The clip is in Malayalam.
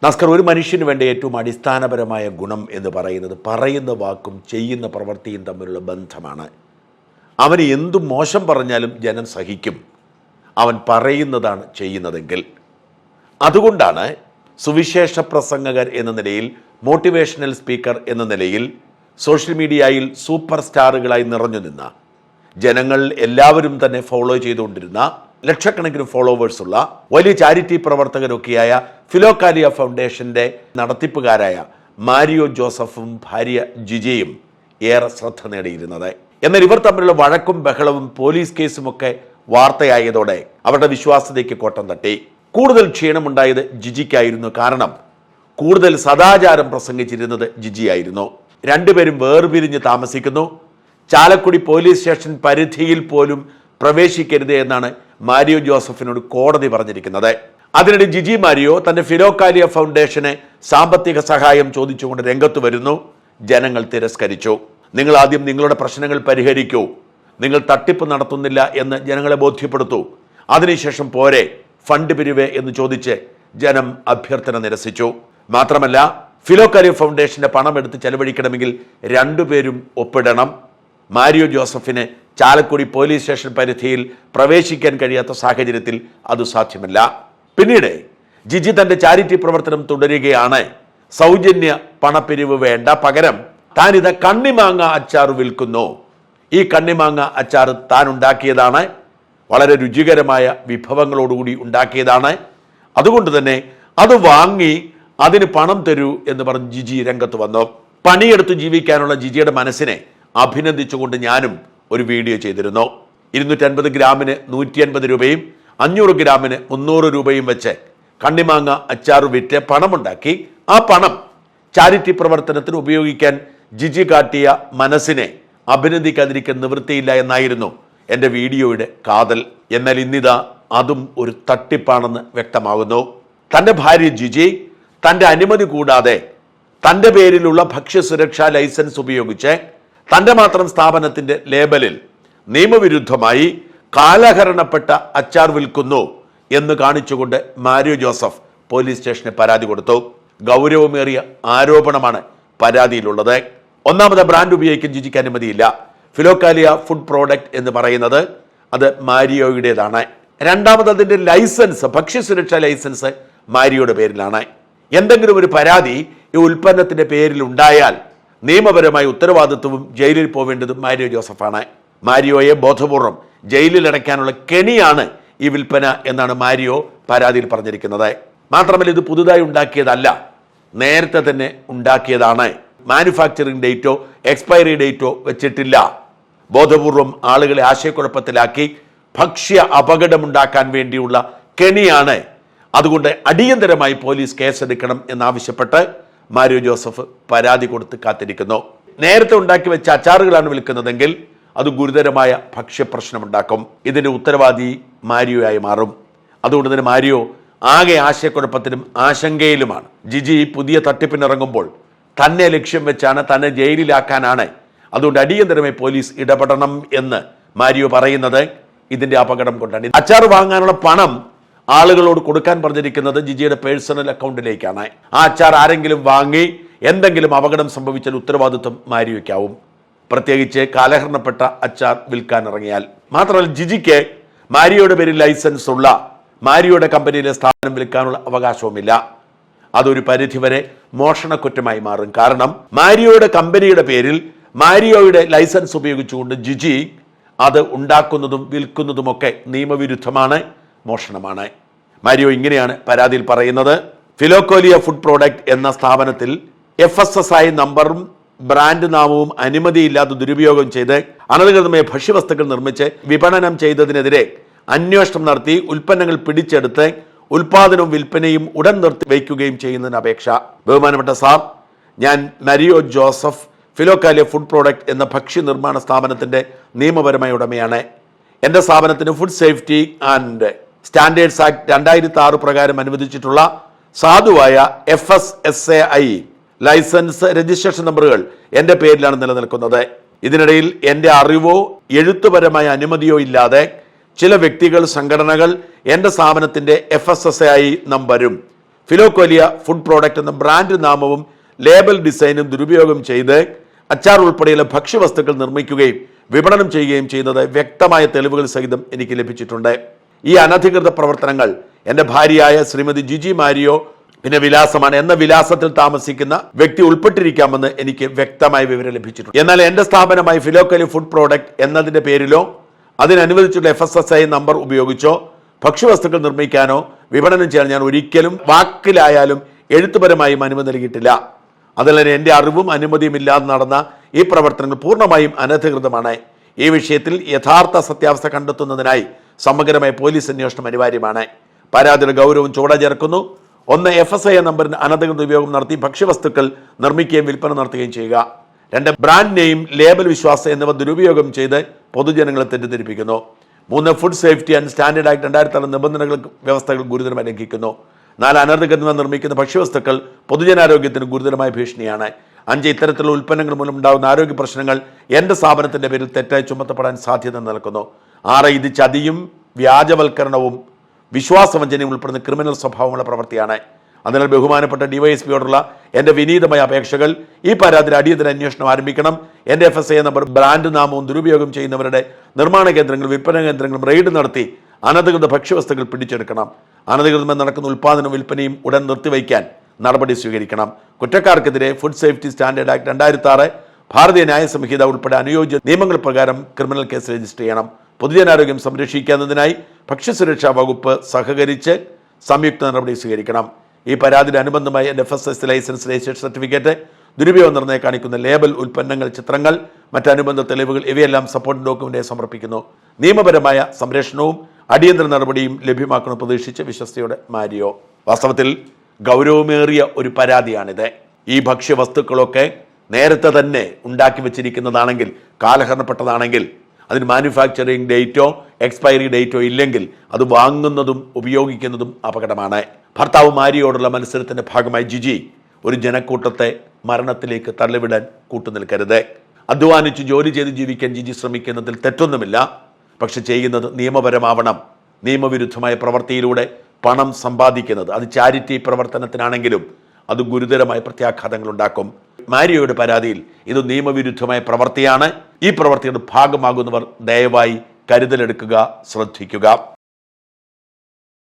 നമസ്കാരം. ഒരു മനുഷ്യന് വേണ്ട ഏറ്റവും അടിസ്ഥാനപരമായ ഗുണം എന്ന് പറയുന്ന വാക്കും ചെയ്യുന്ന പ്രവൃത്തിയും തമ്മിലുള്ള ബന്ധമാണ്. അവന് എന്തു മോശം പറഞ്ഞാലും ജനം സഹിക്കും, അവൻ പറയുന്നതാണ് ചെയ്യുന്നതെങ്കിൽ. അതുകൊണ്ടാണ് സുവിശേഷ പ്രസംഗകർ എന്ന നിലയിൽ, മോട്ടിവേഷണൽ സ്പീക്കർ എന്ന നിലയിൽ, സോഷ്യൽ മീഡിയയിൽ സൂപ്പർ സ്റ്റാറുകളായി നിറഞ്ഞു നിന്ന, ജനങ്ങൾ എല്ലാവരും തന്നെ ഫോളോ ചെയ്തുകൊണ്ടിരുന്ന, ലക്ഷക്കണക്കിന് ഫോളോവേഴ്സുള്ള വലിയ ചാരിറ്റി പ്രവർത്തകരൊക്കെയായ ഫിലോക്കാലിയ ഫൗണ്ടേഷന്റെ നടത്തിപ്പുകാരായ മാരിയോ ജോസഫും ഭാര്യ ജിജിയും ഏറെ ശ്രദ്ധ നേടിയിരുന്നത്. എന്നാൽ ഇവർ തമ്മിലുള്ള വഴക്കും ബഹളവും പോലീസ് കേസുമൊക്കെ വാർത്തയായതോടെ അവരുടെ വിശ്വാസ്യതയ്ക്ക് കോട്ടം തട്ടി. കൂടുതൽ ക്ഷീണമുണ്ടായത് ജിജിക്കായിരുന്നു. കാരണം കൂടുതൽ സദാചാരം പ്രസംഗിച്ചിരുന്നത് ജിജിയായിരുന്നു. രണ്ടുപേരും വേർപിരിഞ്ഞ് താമസിക്കുന്നു. ചാലക്കുടി പോലീസ് സ്റ്റേഷൻ പരിധിയിൽ പോലും പ്രവേശിക്കരുത് എന്നാണ് മാരിയോ ജോസഫിനോട് കോടതി പറഞ്ഞിരിക്കുന്നത്. അതിനിടെ ജിജി മാരിയോ തന്റെ ഫിലോക്കാലിയ ഫൗണ്ടേഷന് സാമ്പത്തിക സഹായം ചോദിച്ചുകൊണ്ട് രംഗത്ത് വരുന്നു. ജനങ്ങൾ തിരസ്കരിച്ചു. നിങ്ങൾ ആദ്യം നിങ്ങളുടെ പ്രശ്നങ്ങൾ പരിഹരിക്കൂ, നിങ്ങൾ തട്ടിപ്പ് നടത്തുന്നില്ല എന്ന് ജനങ്ങളെ ബോധ്യപ്പെടുത്തൂ, അതിനുശേഷം പോരെ ഫണ്ട് പിരിവ് എന്ന് ചോദിച്ച് ജനം അഭ്യർത്ഥന നിരസിച്ചു. മാത്രമല്ല, ഫിലോക്കാലിയ ഫൗണ്ടേഷന്റെ പണം എടുത്ത് ചെലവഴിക്കണമെങ്കിൽ രണ്ടുപേരും ഒപ്പിടണം. മാരിയോ ജോസഫിന് ചാലക്കുടി പോലീസ് സ്റ്റേഷൻ പരിധിയിൽ പ്രവേശിക്കാൻ കഴിയാത്ത സാഹചര്യത്തിൽ അത് സാധ്യമല്ല. പിന്നീട് ജിജി തന്റെ ചാരിറ്റി പ്രവർത്തനം തുടരുകയാണ്. സൗജന്യ പണപ്പിരിവ് വേണ്ട, പകരം താനിത് കണ്ണിമാങ്ങ അച്ചാർ വിൽക്കുന്നു. ഈ കണ്ണിമാങ്ങ അച്ചാർ താൻ ഉണ്ടാക്കിയതാണ്, വളരെ രുചികരമായ വിഭവങ്ങളോടുകൂടി ഉണ്ടാക്കിയതാണ്. അതുകൊണ്ട് തന്നെ അത് വാങ്ങി അതിന് പണം തരൂ എന്ന് പറഞ്ഞ് ജിജി രംഗത്ത് വന്നു. പണിയെടുത്ത് ജീവിക്കാനുള്ള ജിജിയുടെ മനസ്സിനെ അഭിനന്ദിച്ചുകൊണ്ട് ഞാനും ഒരു വീഡിയോ ചെയ്തിരുന്നു. 250 ഗ്രാമിന് 150 രൂപയും 500 ഗ്രാമിന് 300 രൂപയും വെച്ച് കണ്ണിമാങ്ങ അച്ചാർ വിറ്റ് പണമുണ്ടാക്കി. ആ പണം ചാരിറ്റി പ്രവർത്തനത്തിന് ഉപയോഗിക്കാൻ ജിജി കാട്ടിയ മനസ്സിനെ അഭിനന്ദിക്കാതിരിക്കാൻ നിവൃത്തിയില്ല എന്നായിരുന്നു എൻ്റെ വീഡിയോയുടെ കാതൽ. എന്നാൽ ഇന്നിതാ അതും ഒരു തട്ടിപ്പാണെന്ന് വ്യക്തമാകുന്നു. തൻ്റെ ഭാര്യ ജിജി തൻ്റെ അനുമതി കൂടാതെ തൻ്റെ പേരിലുള്ള ഭക്ഷ്യസുരക്ഷാ ലൈസൻസ് ഉപയോഗിച്ച് തൻ്റെ മാത്രം സ്ഥാപനത്തിൻ്റെ ലേബലിൽ നിയമവിരുദ്ധമായി കാലഹരണപ്പെട്ട അച്ചാർ വിൽക്കുന്നു എന്ന് കാണിച്ചുകൊണ്ട് മാരിയോ ജോസഫ് പോലീസ് സ്റ്റേഷന് പരാതി കൊടുത്തു. ഗൗരവമേറിയ ആരോപണമാണ് പരാതിയിലുള്ളത്. ഒന്നാമത്, ബ്രാൻഡ് ഉപയോഗിക്കാൻ ജിജിക്ക് അനുമതിയില്ല. ഫിലോക്കാലിയ ഫുഡ് പ്രോഡക്റ്റ് എന്ന് പറയുന്നത് അത് മാരിയോയുടേതാണ്. രണ്ടാമത്, അതിൻ്റെ ലൈസൻസ്, ഭക്ഷ്യസുരക്ഷാ ലൈസൻസ് മാരിയോയുടെ പേരിലാണ്. എന്തെങ്കിലും ഒരു പരാതി ഈ ഉൽപ്പന്നത്തിൻ്റെ പേരിൽ ഉണ്ടായാൽ നിയമപരമായ ഉത്തരവാദിത്വവും ജയിലിൽ പോവേണ്ടതും മാരിയോ ജോസഫാണ്. മാരിയോയെ ബോധപൂർവം ജയിലിൽ അടയ്ക്കാനുള്ള കെണിയാണ് ഈ വിൽപ്പന എന്നാണ് മാരിയോ പരാതിയിൽ പറഞ്ഞിരിക്കുന്നത്. മാത്രമല്ല, ഇത് പുതുതായി ഉണ്ടാക്കിയതല്ല, നേരത്തെ തന്നെ ഉണ്ടാക്കിയതാണ്. മാനുഫാക്ചറിംഗ് ഡേറ്റോ എക്സ്പയറി ഡേറ്റോ വെച്ചിട്ടില്ല. ബോധപൂർവം ആളുകളെ ആശയക്കുഴപ്പത്തിലാക്കി ഭക്ഷ്യ അപകടമുണ്ടാക്കാൻ വേണ്ടിയുള്ള കെണിയാണ്. അതുകൊണ്ട് അടിയന്തരമായി പോലീസ് കേസെടുക്കണം എന്നാവശ്യപ്പെട്ട് മാരിയോ ജോസഫ് പരാതി കൊടുത്ത് കാത്തിരിക്കുന്നു. നേരത്തെ ഉണ്ടാക്കി വെച്ച അച്ചാറുകളാണ് വിൽക്കുന്നതെങ്കിൽ അത് ഗുരുതരമായ ഭക്ഷ്യപ്രശ്നമുണ്ടാക്കും. ഇതിന്റെ ഉത്തരവാദി മാരിയോയായി മാറും. അതുകൊണ്ട് തന്നെ മാരിയോ ആകെ ആശയക്കുഴപ്പത്തിലും ആശങ്കയിലുമാണ്. ജിജി പുതിയ തട്ടിപ്പിനിറങ്ങുമ്പോൾ തന്നെ ലക്ഷ്യം വെച്ചാണ്, തന്നെ ജയിലിലാക്കാനാണ്. അതുകൊണ്ട് അടിയന്തരമായി പോലീസ് ഇടപെടണം എന്ന് മാരിയോ പറയുന്നത് ഇതിന്റെ അപകടം കൊണ്ടാണ്. അച്ചാർ വാങ്ങാനുള്ള പണം ആളുകളോട് കൊടുക്കാൻ പറഞ്ഞിരിക്കുന്നത് ജിജിയുടെ പേഴ്സണൽ അക്കൗണ്ടിലേക്കാണ്. ആ അച്ചാർ ആരെങ്കിലും വാങ്ങി എന്തെങ്കിലും അപകടം സംഭവിച്ചാൽ ഉത്തരവാദിത്വം മാരിയോയ്ക്കാവും, പ്രത്യേകിച്ച് കാലഹരണപ്പെട്ട അച്ചാർ വിൽക്കാൻ ഇറങ്ങിയാൽ. മാത്രമല്ല, ജിജിക്ക് മാരിയോയുടെ പേരിൽ ലൈസൻസ് ഉള്ള മാരിയോയുടെ കമ്പനിയിലെ സ്ഥാപനം വിൽക്കാനുള്ള അവകാശവുമില്ല. അതൊരു പരിധിവരെ മോഷണക്കുറ്റമായി മാറും. കാരണം മാരിയോയുടെ കമ്പനിയുടെ പേരിൽ മാരിയോയുടെ ലൈസൻസ് ഉപയോഗിച്ചുകൊണ്ട് ജിജി അത് ഉണ്ടാക്കുന്നതും വിൽക്കുന്നതുമൊക്കെ നിയമവിരുദ്ധമാണ്, മോഷണമാണ്. മാരിയോ ഇങ്ങനെയാണ് പരാതിയിൽ പറയുന്നത്. ഫിലോക്കാലിയ ഫുഡ് പ്രോഡക്റ്റ് എന്ന സ്ഥാപനത്തിൽ FSSI നമ്പറും ബ്രാൻഡ് നാമവും അനുമതിയില്ലാതെ ദുരുപയോഗം ചെയ്ത് അനധികൃതമായ ഭക്ഷ്യവസ്തുക്കൾ നിർമ്മിച്ച് വിപണനം ചെയ്തതിനെതിരെ അന്വേഷണം നടത്തി ഉൽപ്പന്നങ്ങൾ പിടിച്ചെടുത്ത് ഉൽപാദനവും വിൽപ്പനയും ഉടൻ നിർത്തി വയ്ക്കുകയും ചെയ്യുന്നതിന് അപേക്ഷ. ബഹുമാനപ്പെട്ട സാർ, ഞാൻ Mario Joseph Philokalia food product എന്ന ഭക്ഷ്യ നിർമ്മാണ സ്ഥാപനത്തിന്റെ നിയമപരമായ ഉടമയാണ്. എൻ്റെ സ്ഥാപനത്തിന് food safety and standards act 2006 പ്രകാരം അനുവദിച്ചിട്ടുള്ള സാധുവായ FSSAI ലൈസൻസ് രജിസ്ട്രേഷൻ നമ്പറുകൾ എൻ്റെ പേരിലാണ് നിലനിൽക്കുന്നത്. ഇതിനിടയിൽ എൻ്റെ അറിവോ എഴുത്തുപരമായ അനുമതിയോ ഇല്ലാതെ ചില വ്യക്തികൾ, സംഘടനകൾ എൻ്റെ സ്ഥാപനത്തിൻ്റെ FSSAI നമ്പരും ഫിലോക്കോലിയ ഫുഡ് പ്രോഡക്റ്റ് എന്ന ബ്രാൻഡ് നാമവും ലേബൽ ഡിസൈനും ദുരുപയോഗം ചെയ്ത് അച്ചാർ ഉൾപ്പെടെയുള്ള ഭക്ഷ്യവസ്തുക്കൾ നിർമ്മിക്കുകയും വിപണനം ചെയ്യുകയും ചെയ്യുന്നത് വ്യക്തമായ തെളിവുകൾ സഹിതം എനിക്ക് ലഭിച്ചിട്ടുണ്ട്. ഈ അനധികൃത പ്രവർത്തനങ്ങൾ എൻ്റെ ഭാര്യയായ ശ്രീമതി ജിജി മാരിയോ പിന്നെ വിലാസമാണ് എന്ന വിലാസത്തിൽ താമസിക്കുന്ന വ്യക്തി ഉൾപ്പെട്ടിരിക്കാമെന്ന് എനിക്ക് വ്യക്തമായ വിവരം ലഭിച്ചിട്ടുണ്ട്. എന്നാൽ എൻ്റെ സ്ഥാപനമായി ഫിലോക്കോലിയ ഫുഡ് പ്രോഡക്റ്റ് എന്നതിൻ്റെ പേരിലോ അതിനനുവദിച്ചുള്ള FSSAI നമ്പർ ഉപയോഗിച്ചോ ഭക്ഷ്യവസ്തുക്കൾ നിർമ്മിക്കാനോ വിപണനം ചെയ്യാൻ ഞാൻ ഒരിക്കലും വാക്കിലായാലും എഴുത്തുപരമായും അനുമതി നൽകിയിട്ടില്ല. അതിനാൽ എൻ്റെ അറിവും അനുമതിയും ഇല്ലാതെ നടന്ന ഈ പ്രവർത്തനങ്ങൾ പൂർണ്ണമായും അനധികൃതമാണ്. ഈ വിഷയത്തിൽ യഥാർത്ഥ സത്യാവസ്ഥ കണ്ടെത്തുന്നതിനായി സമഗ്രമായ പോലീസ് അന്വേഷണം അനിവാര്യമാണ്. പരാതിയുടെ ഗൗരവം ചുവടെ ചേർക്കുന്നു. 1. FSSAI നമ്പറിന് അനധികൃത ഉപയോഗം നടത്തി ഭക്ഷ്യവസ്തുക്കൾ നിർമ്മിക്കുകയും വിൽപ്പന നടത്തുകയും ചെയ്യുക. 2. ബ്രാൻഡ് നെയിം, ലേബൽ വിശ്വാസം എന്നിവ ദുരുപയോഗം ചെയ്ത് പൊതുജനങ്ങളെ തെറ്റിദ്ധരിപ്പിക്കുന്നു. 3. Food safety and standard act 2006 നിബന്ധനകൾ വ്യവസ്ഥകൾ ഗുരുതരമായി ലംഘിക്കുന്നു. 4. അനധികൃതമായി നിർമ്മിക്കുന്ന ഭക്ഷ്യവസ്തുക്കൾ പൊതുജനാരോഗ്യത്തിന് ഗുരുതരമായ ഭീഷണിയാണ്. 5. ഇത്തരത്തിലുള്ള ഉൽപ്പന്നങ്ങൾ മൂലം ഉണ്ടാകുന്ന ആരോഗ്യ പ്രശ്നങ്ങൾ എൻ്റെ സ്ഥാപനത്തിൻ്റെ പേരിൽ തെറ്റായി ചുമത്തപ്പെടാൻ സാധ്യത നിൽക്കുന്നു. 6. ഇത് ചതിയും വ്യാജവൽക്കരണവും വിശ്വാസവഞ്ചനയും ഉൾപ്പെടുന്ന ക്രിമിനൽ സ്വഭാവമുള്ള പ്രവൃത്തിയാണ്. അതിനാൽ ബഹുമാനപ്പെട്ട ഡിവൈഎസ്പിയോടുള്ള എൻ്റെ വിനീതമായ അപേക്ഷകൾ ഈ പരാതിയിൽ അടിയന്തര അന്വേഷണം ആരംഭിക്കണം. എൻ്റെ FSSAI നമ്പർ, ബ്രാൻഡ് നാമവും ദുരുപയോഗം ചെയ്യുന്നവരുടെ നിർമ്മാണ കേന്ദ്രങ്ങൾ, വിൽപ്പന കേന്ദ്രങ്ങളും റെയ്ഡ് നടത്തി അനധികൃത ഭക്ഷ്യവസ്തുക്കൾ പിടിച്ചെടുക്കണം. അനധികൃതമായി നടക്കുന്ന ഉൽപ്പാദനവും വിൽപ്പനയും ഉടൻ നിർത്തിവയ്ക്കാൻ നടപടി സ്വീകരിക്കണം. കുറ്റക്കാർക്കെതിരെ ഫുഡ് സേഫ്റ്റി സ്റ്റാൻഡേർഡ് ആക്ട് 2006, ഭാരതീയ ന്യായ സംഹിത ഉൾപ്പെടെ അനുയോജ്യ നിയമങ്ങൾ പ്രകാരം ക്രിമിനൽ കേസ് രജിസ്റ്റർ ചെയ്യണം. പൊതുജനാരോഗ്യം സംരക്ഷിക്കുന്നതിനായി ഭക്ഷ്യസുരക്ഷാ വകുപ്പ് സഹകരിച്ച് സംയുക്ത നടപടി സ്വീകരിക്കണം. ഈ പരാതിയുടെ അനുബന്ധമായി എൻ്റെ FSSAI ലൈസൻസ്, രജിസ്ട്രേഷൻ സർട്ടിഫിക്കറ്റ്, ദുരുപയോഗം നിർണ്ണയം കാണിക്കുന്ന ലേബൽ, ഉൽപ്പന്നങ്ങൾ, ചിത്രങ്ങൾ, മറ്റനുബന്ധ തെളിവുകൾ ഇവയെല്ലാം സപ്പോർട്ട് ഡോക്യുമെന്റായി സമർപ്പിക്കുന്നു. നിയമപരമായ സംരക്ഷണവും അടിയന്തര നടപടിയും ലഭ്യമാക്കണം പ്രതീക്ഷിച്ച് വിശ്വസ്തയോടെ മാരിയോ. വാസ്തവത്തിൽ ഗൗരവമേറിയ ഒരു പരാതിയാണിത്. ഈ ഭക്ഷ്യവസ്തുക്കളൊക്കെ നേരത്തെ തന്നെ ഉണ്ടാക്കി വെച്ചിരിക്കുന്നതാണെങ്കിൽ, കാലഹരണപ്പെട്ടതാണെങ്കിൽ, അതിന് മാനുഫാക്ചറിങ് ഡേറ്റോ എക്സ്പയറി ഡേറ്റോ ഇല്ലെങ്കിൽ അത് വാങ്ങുന്നതും ഉപയോഗിക്കുന്നതും അപകടമാണ്. ഭർത്താവ് മാരിയോടുള്ള മത്സരത്തിന്റെ ഭാഗമായി ജിജി ഒരു ജനക്കൂട്ടത്തെ മരണത്തിലേക്ക് തള്ളിവിടാൻ കൂട്ടുനിൽക്കരുത്. അധ്വാനിച്ച് ജോലി ചെയ്ത് ജീവിക്കാൻ ജിജി ശ്രമിക്കുന്നതിൽ തെറ്റൊന്നുമില്ല. പക്ഷെ ചെയ്യുന്നത് നിയമപരമാവണം. നിയമവിരുദ്ധമായ പ്രവൃത്തിയിലൂടെ പണം സമ്പാദിക്കുന്നത്, അത് ചാരിറ്റി പ്രവർത്തനത്തിനാണെങ്കിലും അത് ഗുരുതരമായ പ്രത്യാഘാതങ്ങൾ ഉണ്ടാക്കും. മാരിയോയുടെ പരാതിയിൽ ഇത് നിയമവിരുദ്ധമായ പ്രവൃത്തിയാണ്. ഈ പ്രവൃത്തിയുടെ ഭാഗമാകുന്നവർ ദയവായി കരുതലെടുക്കുക, ശ്രദ്ധിക്കുക.